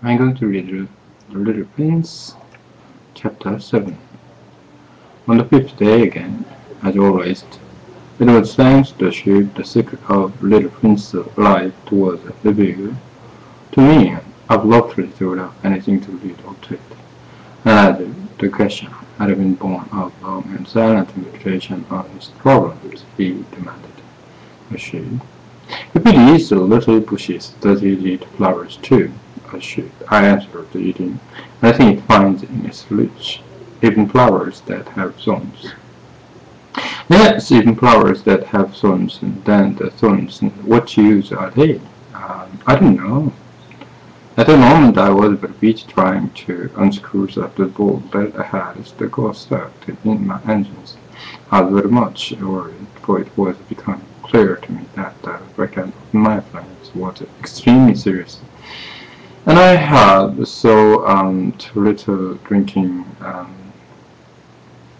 I'm going to read The Little Prince, Chapter 7. On the fifth day again, as always, it was thanks to the sheep the secret of Little Prince's life was revealed to me. I've looked through it without anything to read or to it, and as the question had been born of long and silent meditation on his problems, he demanded, a sheep. If it eats the little bushes, does it eat flowers too? A sheep, I answered, eating anything it finds in its reach, even flowers that have thorns. Yes, even flowers that have thorns, and then the thorns, what use are they? I don't know. At the moment I was but busy trying to unscrew the bolt that I had as the ghost started in my engines. I was very much worried, for it was becoming clear to me that the breakdown of my plans was extremely serious. And I had so too little drinking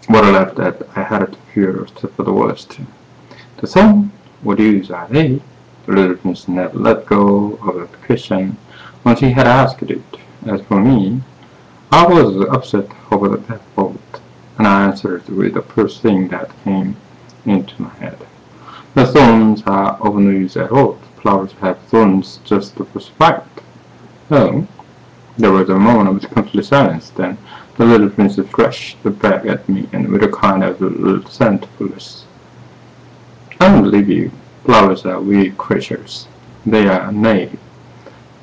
water left that I had to fear for the worst. The sun, what use are they? The little prince never let go of the question once he had asked it. As for me, I was upset over that bolt, and I answered with the first thing that came into my head. The thorns are of no use at all. Flowers have thorns just for spite. Oh, there was a moment of complete silence. Then the little prince flashed back at me, and with a kind of resentfulness. I don't believe you. Flowers are weak creatures. They are naive.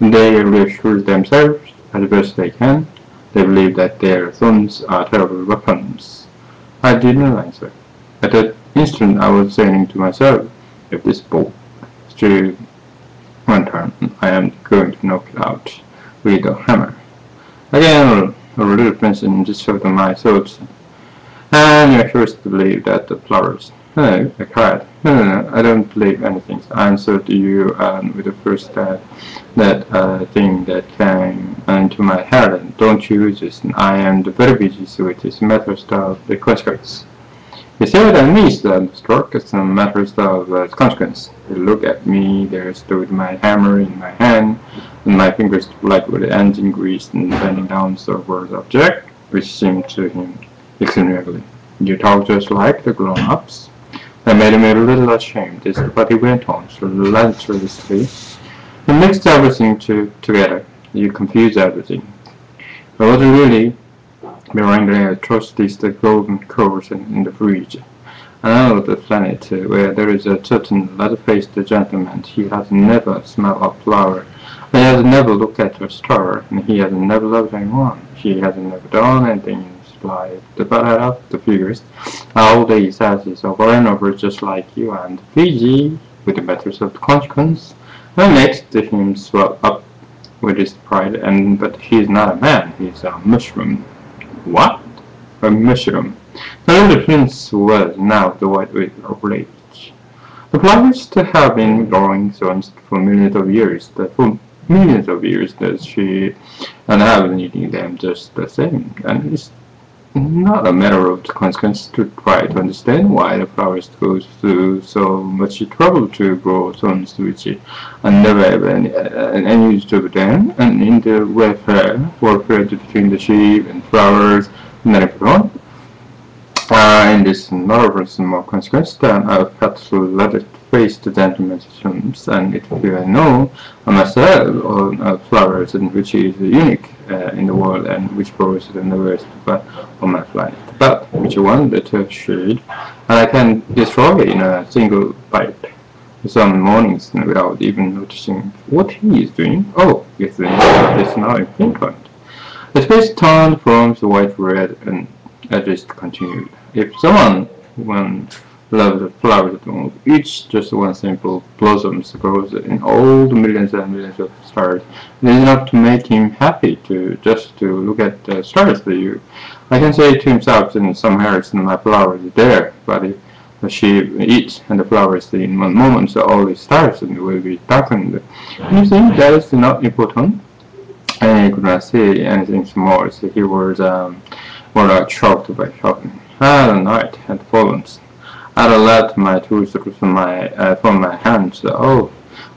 They reassure themselves as best they can. They believe that their thorns are terrible weapons. I did not answer. At that instant I was saying to myself, if this bolt still went on, I am going to knock it out with a hammer. Again, a little prince disturbed my thoughts, and you first believe that the flowers. No, I cried. No, I don't believe anything. I answered you with the first thing that came into my head. Don't you use this. I am very busy with this matters of the consequence. He said I missed the stroke as a matter of consequence. He looked at me, there stood my hammer in my hand, and my fingers black with the engine grease and bending down toward the object, which seemed to him extremely ugly. You talk just like the grown-ups. That made me a little ashamed, but he went on relentlessly. You mixed everything together. You confused everything. I wasn't really wrangling I trust these the golden coals in the fridge. I know the planet where there is a certain leather-faced gentleman. He has never smelled a flower. He has never looked at a star, and he has never loved anyone. He has never done anything in his life. But I love the figures. All day says is over and over just like you and Fiji with the matters of consequence. And next to him swell up with his pride, but he is not a man, he is a mushroom. What? A mushroom. The little prince was now the white with outrage. The flowers have been growing thorns for millions of years, that she and I have been eating them just the same, and it's not a matter of consequence to try to understand why the flowers go through so much trouble to grow thorns which are never have any use to them, and in the warfare between the sheep and flowers and everything on. In this marvelous more consequence than I've had to let it face the gentleman's films, and if I know myself on flowers and which is unique in the world and which grows in the west on my planet, but which one that shade, and I can destroy it in a single bite. Some mornings without even noticing what he is doing. Oh, it's now in Finland. His face turned from the white red and just continued. If someone loves the flowers, each just one simple blossoms grows in all the millions and millions of stars. It is enough to make him happy just to look at the stars for you. I can say to himself in some hairs my flowers are there, but if she eats and the flowers in one moment, so all the stars will be darkened. You think that is not important? And he could not say anything more, so he was choked by shouting. The night had fallen. I let my tools from my hands. Oh,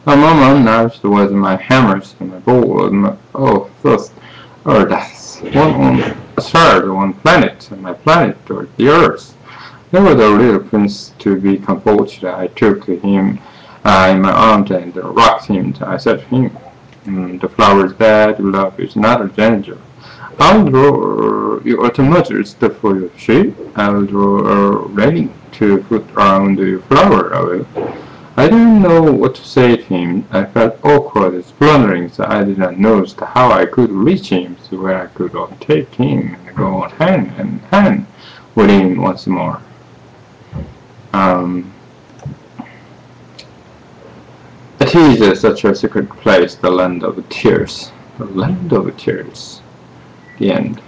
A moment nudged with my hammers and my bow. Oh, first, oh, that's one on a star, one planet, and my planet, or the Earth. There was a little prince to be composed. I took him in my arms and rocked him. I said to him, the flower is bad, love is not a danger. I'll draw your tomatoes for your shape. I'll draw a railing to put around the flower. I didn't know what to say to him. I felt awkward and blundering, so I did not know how I could reach him, so where I could overtake him and go on hand in hand with him once more. It is such a secret place, the land of tears. The land of tears. The end.